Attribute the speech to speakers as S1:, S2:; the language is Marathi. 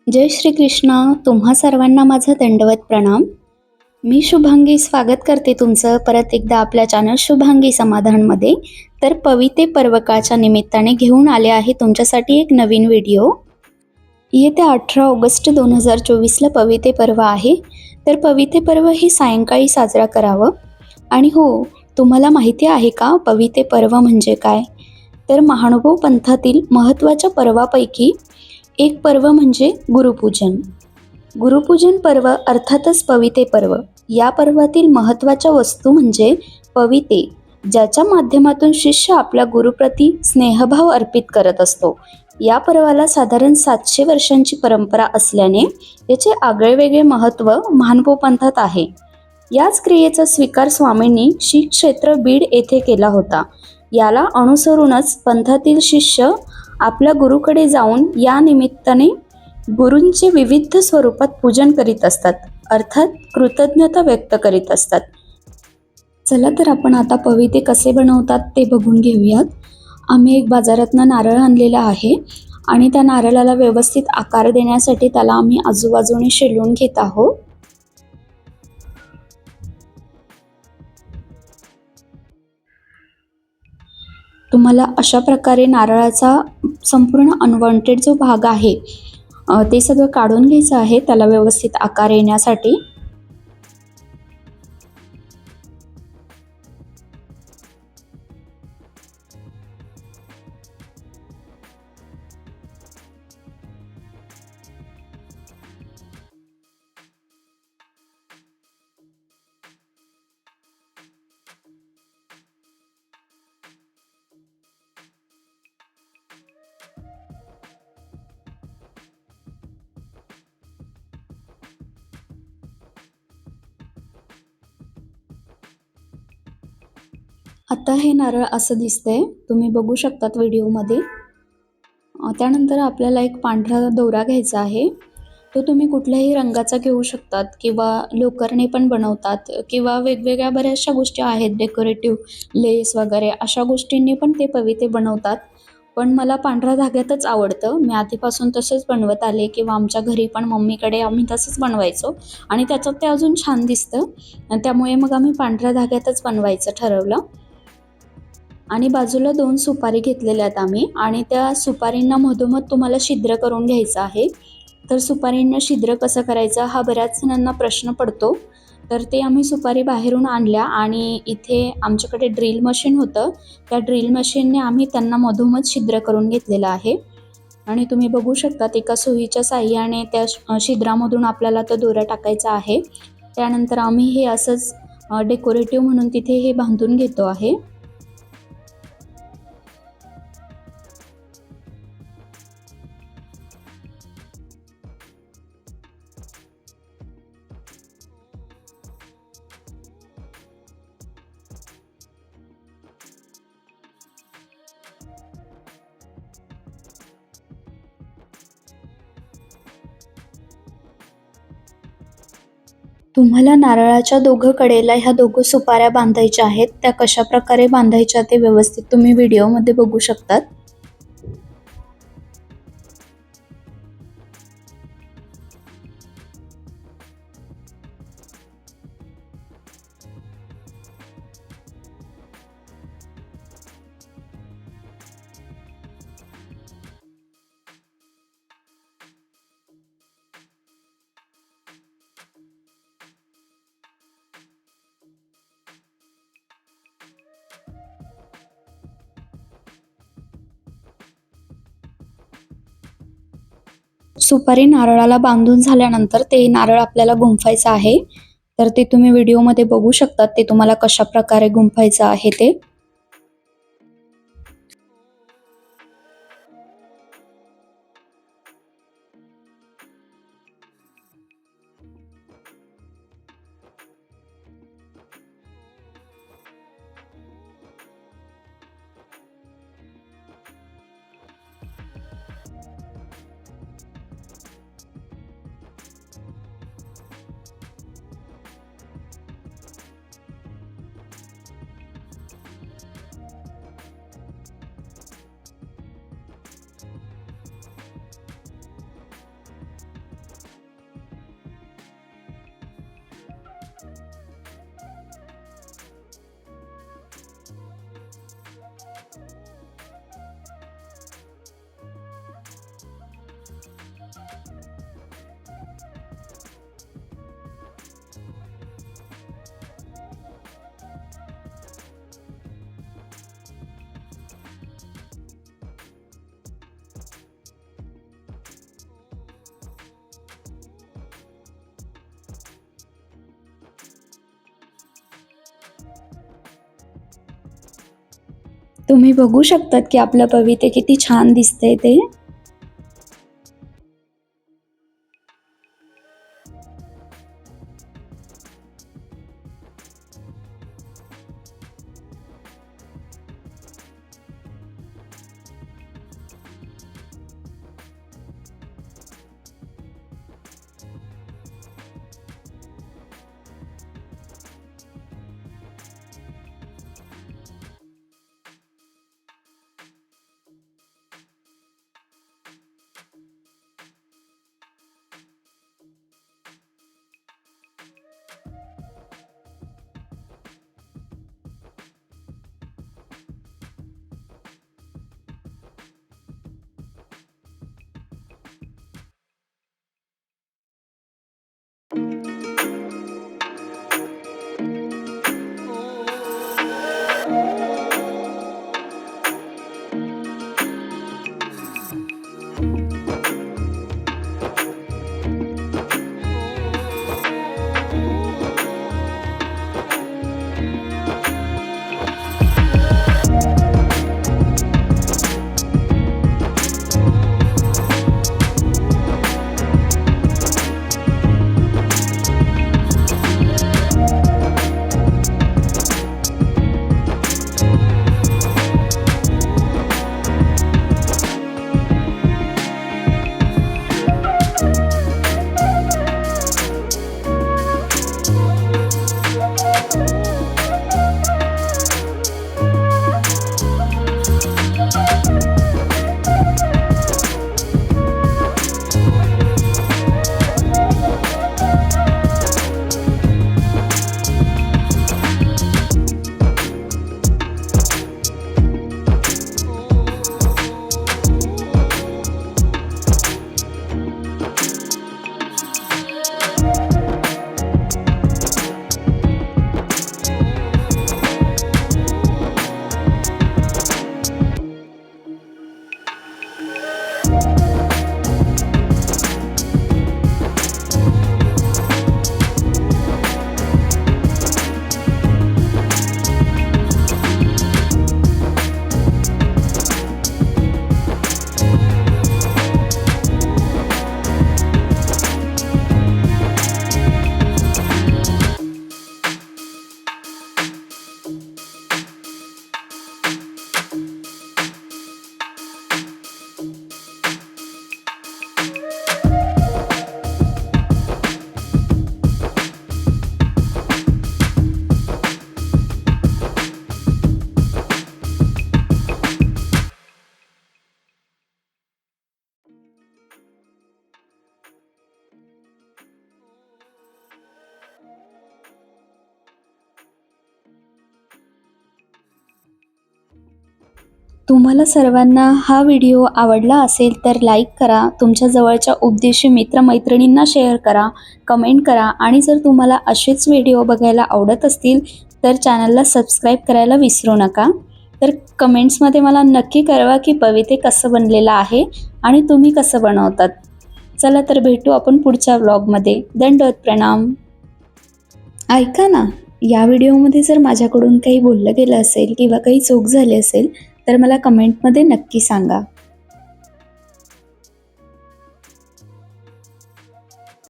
S1: जय श्री कृष्ण. तुम्हा सर्वांना माझा दंडवत प्रणाम. मी शुभांगी स्वागत करते तुमचं परत एकदा आपल्या चॅनल शुभांगी समाधानमध्ये. तर पविते पर्वकाच्या निमित्ताने घेऊन आले आहे तुमच्यासाठी एक नवीन व्हिडिओ. येत्या 18 ऑगस्ट 2024ला पविते पर्व आहे. तर पविते पर्व हे सायंकाळी साजरा करावं. आणि हो, तुम्हाला माहिती आहे का पविते पर्व म्हणजे काय? तर महानुभाव पंथातील महत्त्वाच्या पर्वापैकी एक पर्व म्हणजे गुरुपूजन. गुरुपूजन पर्व अर्थातच पविते पर्व. या पर्वातील महत्त्वाच्या वस्तू म्हणजे पविते, ज्याच्या माध्यमातून शिष्य आपल्या गुरुप्रती स्नेहभाव अर्पित करत असतो. या पर्वाला साधारण 700 वर्षांची परंपरा असल्याने याचे आगळेवेगळे महत्त्व महानुभाव पंथात आहे. याच क्रियेचा स्वीकार स्वामींनी श्री क्षेत्र बीड येथे केला होता. याला अनुसरूनच पंथातील शिष्य आपल्या गुरुकडे जाऊन या निमित्ताने गुरूंचे विविध स्वरूपात पूजन करीत असतात, अर्थात कृतज्ञता व्यक्त करीत असतात. चला तर आपण आता पविते कसे बनवतात ते बघून घेऊयात. आम्ही एक बाजारातनं नारळ आणलेला आहे आणि त्या नारळाला व्यवस्थित आकार देण्यासाठी त्याला आम्ही आजूबाजूने शिलून घेत आहोत. तुम्हाला अशा प्रकारे नारळाचा संपूर्ण अनवॉन्टेड जो भाग आहे ते सगळं काढून घ्यायचं आहे त्याला व्यवस्थित आकार येण्यासाठी. आता हे नारळ असं दिसतंय, तुम्ही बघू शकतात व्हिडिओमध्ये. त्यानंतर आपल्याला एक पांढरा दोरा घ्यायचा आहे. तो तुम्ही कुठल्याही रंगाचा घेऊ शकतात किंवा लोकरने पण बनवतात किंवा वेगवेगळ्या बऱ्याचशा गोष्टी आहेत, डेकोरेटिव्ह लेस वगैरे अशा गोष्टींनी पण ते पविते बनवतात. पण मला पांढऱ्या धाग्यातच आवडतं. मी आधीपासून तसेच बनवत आले किंवा आमच्या घरी पण मम्मीकडे आम्ही तसंच बनवायचो आणि त्याच्यात ते अजून छान दिसतं आणि त्यामुळे मग आम्ही पांढऱ्या धाग्यातच बनवायचं ठरवलं. आणि बाजूला 2 सुपारी घेतलेल्या आहेत आम्ही आणि त्या सुपारींना मधोमध तुम्हाला छिद्र करून घ्यायचं आहे. तर सुपारींना छिद्र कसं करायचं हा बऱ्याच जणांना प्रश्न पडतो. तर ते आम्ही सुपारी बाहेरून आणल्या आणि इथे आमच्याकडे ड्रिल मशीन होतं. त्या ड्रिल मशीनने आम्ही त्यांना मधोमध छिद्र करून घेतलेलं आहे. आणि तुम्ही बघू शकता एका सुईच्या साहाय्याने त्या छिद्रामधून आपल्याला तो दोरा टाकायचा आहे. त्यानंतर आम्ही हे असंच डेकोरेटिव्ह म्हणून तिथे हे बांधून घेतो आहे. तुम्हाला नारळाच्या दोघं कडेला ह्या दोघं सुपाऱ्या बांधायच्या आहेत. त्या कशा प्रकारे बांधायच्या ते व्यवस्थित तुम्ही व्हिडिओमध्ये बघू शकतात. सुपारी नारळाला बांधून झाल्यानंतर ते नारळ आपल्याला गुंफायचं आहे. तर ते तुम्ही व्हिडिओमध्ये बघू शकतात ते तुम्हाला कशा प्रकारे गुंफायचं आहे ते. तुम्ही बघू शकतात की आपलं पविते किती छान दिसतंय ते. तुम्हाला सर्वांना हा व्हिडिओ आवडला असेल तर लाईक करा, तुमच्या जवळच्या उपदेशी मित्रमैत्रिणींना शेअर करा, कमेंट करा आणि जर तुम्हाला असेच व्हिडिओ बघायला आवडत असतील तर चॅनलला सबस्क्राईब करायला विसरू नका. तर कमेंट्समध्ये मला नक्की कळवा की पविते कसं बनलेलं आहे आणि तुम्ही कसं बनवतात. चला तर भेटू आपण पुढच्या व्लॉगमध्ये. दंडवत प्रणाम. ऐका ना, या व्हिडिओमध्ये जर माझ्याकडून काही बोललं गेलं असेल किंवा काही चूक झाली असेल तर मला कमेंटमध्ये नक्की सांगा.